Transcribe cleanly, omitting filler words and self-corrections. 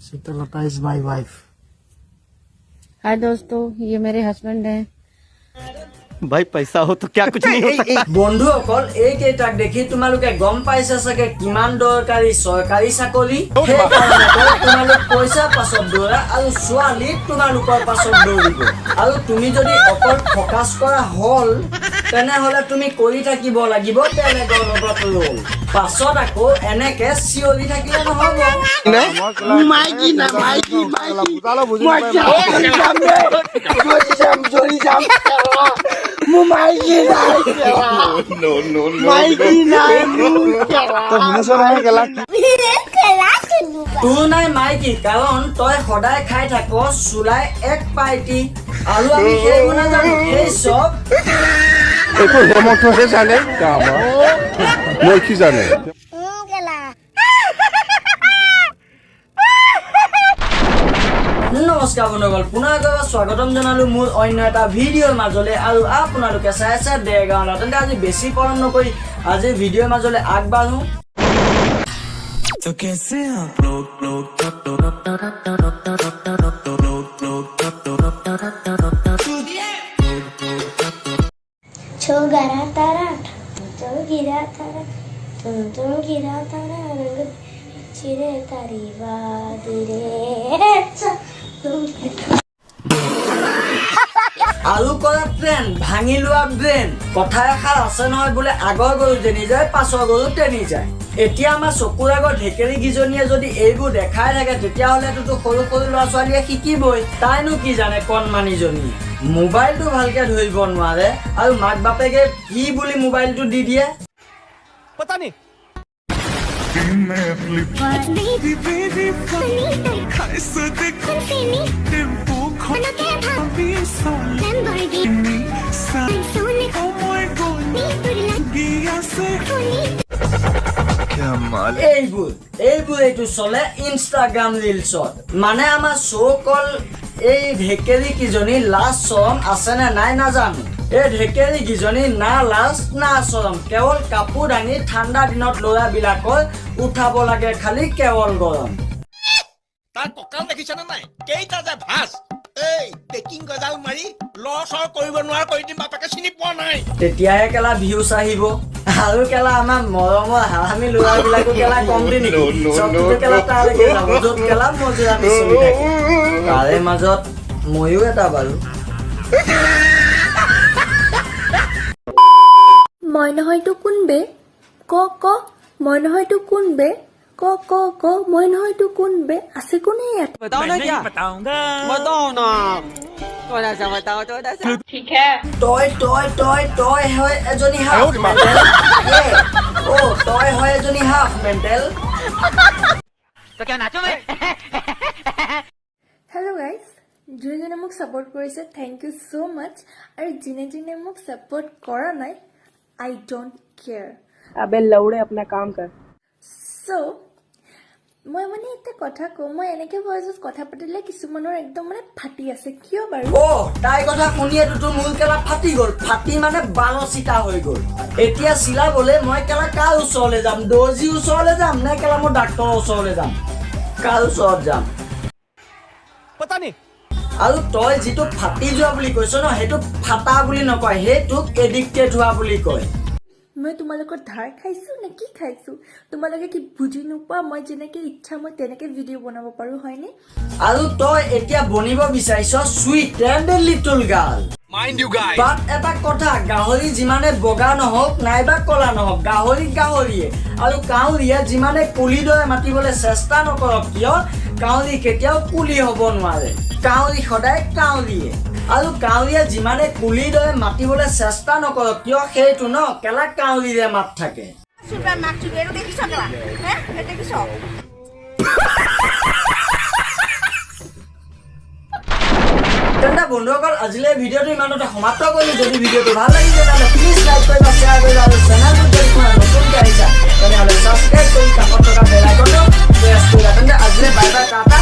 शीतलता is my wife. हाय दोस्तों, ये मेरे हस्बैंड हैं। भाई पैसा हो तो क्या कुछ नहीं हो सकता। বন্ধুসকল এইকেইটাক দেখি তোমালোকে গম পাইছা চাগে কিমান দৰকাৰী চৰকাৰী চাকৰি। সেইকাৰণে তোমালোক পইচা পাছত দৌৰা আৰু ছোৱালী তোমালোকৰ পাছত দৌৰিব। আৰু তুমি যদি অকল ফকাছ কৰা হল তেনেহলে তুমি কৰি থাকিব লাগিব বেলেগৰ লগত ৰোল। পাছত আকৌ এনেকে চিঞৰি থাকিলে নহব। माइकी ना माइकी তোৰ নাই মাইকী কাৰণ তই সদায় খাই থাক চুলাই এক পাইটি আৰু আমি সেইবোৰ নাজানো। সেই চব এইটো হেমন্তহে জানে, মই কি জানে। নমস্কাৰ বন্ধুসকল, পুনৰ এবাৰ স্বাগতম জনালো মোৰ অন্য এটা ভিডিঅ'ৰ মাজলৈ। আৰু আপোনালোকে চাই আছে দেৰগাঁও লৰা। তেন্তে আজি বেছি পলম নকৰি আজি ভিডিঅ'ৰ মাজলৈ আগবাঢ়ো। छो गरा तारा तो गिरा तारा तुम गिरा तारा रंग चिरे तारी वादिरे আলু কৰা ট্ৰেন ভাঙি লোৱা ব্ৰেন কথা এষাৰ আছে নহয় বোলে আগৰ গৰু যেনি যায় পাছৰ গৰু তেনি যায়। এতিয়া আমাৰ চকুৰ আগত ঢেকেৰী কিজনীয়ে যদি এইবোৰ দেখাই থাকে তেতিয়াহ'লেতো সৰু সৰু ল'ৰা ছোৱালীয়ে শিকিবই। তাইনো কি জানে কণমানিজনী মোবাইলটো ভালকে ধৰিব নোৱাৰে আৰু মাক বাপেকে কি বুলি মোবাইলটো দি দিয়ে। पता नहीं এইটো চলে ইনষ্টাগ্ৰাম ৰিলছত। মানে আমাৰ চৌকল এই ঢেকেৰী কিজনী লাজ চৰম আছে নে নাই নাজানো। এই ঢেকেৰী কিজনী না লাজ না চৰম, কেৱল কাপোৰ দাঙি ঠাণ্ডা দিনত ল'ৰাবিলাকৰ উঠাব লাগে খালি কেৱল গৰম। তাৰ কঁকাল দেখিছানে নাই? কেইটা যে ভাজ এই পেকিং গজাল মাৰি লছৰ কৰিব নোৱাৰা কৰি দিম, বাপেকে চিনি পোৱা নাই। তেতিয়াহে কেলা ভিউজ আহিব আৰু কেলা আমাৰ মৰমৰ হাৰামি ল'ৰাবিলাকো কেলা কমতি নেকি? চবটো কেলা তালৈকে যাব য'ত কেলা মজুৰামি চলি থাকে। তাৰে মাজত ময়ো এটা বাৰু। মই নহয়তো কোন বে ক ক মই নহয়তো কোন বে ক ক ক মই নহয়তো কোন বে আছে কোনে ইয়াত बताओ ना क्या बताओ ना थोड़ा सा बताओ थोड़ा सा। তই হয় এজনী হাফ মেণ্টেল। তই হয় এজনী হাফ মেণ্টেল। तो क्या नाचो मैं হেল্ল' গাইজ, যোনে মোক ছাপোৰ্ট কৰিছে থেংক ইউ ছ' মাছ। আৰু যোনে মোক ছাপোৰ্ট কৰা নাই আই ডোণ্ট কেয়াৰ। अबे लौड़े अपना काम कर। চ' মই মানে এটা কথা কওঁ, মই এনেকৈ ভইচত কথা পাতিলে কিছুমানৰ একদম মানে ফাটি আছে কিয় বাৰু? তাই কথা শুনিয়েতো মোৰ কেলা ফাটি গ'ল। ফাটি মানে 12 চিটা হৈ গ'ল। এতিয়া চিলাবলে মই কেলা কাৰ ওচৰলৈ যাম? দৰ্জী ওচৰলৈ যাম নে কেলা মই ডাক্তৰৰ ওচৰলৈ যাম? কাৰ ওচৰত যাম? पता नहीं আৰু তই যিটো ফাটি যোৱা বুলি কৈছ ন, সেইটো ফাটা বুলি নকয়, সেইটোক এডিক্টেড হোৱা বুলি কয়। মই তোমালোকৰ ধাৰ খাইছোঁ নে কি খাইছোঁ? তোমালোকে কি বুজি নোপোৱা? মই যেনেকৈ ইচ্ছা মই তেনেকৈ ভিডিঅ' বনাব পাৰোঁ হয়নে? আৰু তই এতিয়া বনিব বিচাৰিছ sweet and little girl. Mind you guys, but এটা কথা, গাহৰি যিমানে বগা নহওক নাইবা কলা নহওক গাহৰিয়ে। আৰু কাউৰীয়ে যিমানে কুলিৰ দৰে মাতিবলৈ চেষ্টা নকৰক কিয় কাউৰী কেতিয়াও কুলি হ'ব নোৱাৰে। কাউৰী সদায় কাউৰীয়ে। আৰু কাউৰীয়ে যিমানে কুলিৰ দৰে মাতিবলৈ চেষ্টা নকৰক কিয় সেইটো ন কেলা কাউৰীৰে মাত থাকে। তেন্তে বন্ধুসকল আজিলৈ ভিডিঅ'টো ইমানতে সমাপ্ত কৰিলোঁ। যদি ভিডিঅ'টো ভাল লাগিছে তেন্তে প্লিজ লাইক কৰিবা, শ্বেয়াৰ কৰিবা আৰু চেনেলটো যদি তোমাৰ নতুনকৈ আহিছা তেনেহ'লে ছাবস্ক্ৰাইব কৰি কাষত থকা বেল আইকনটো প্ৰেছ কৰিবা। তেন্তে আজিলৈ বাই বাই টাটা।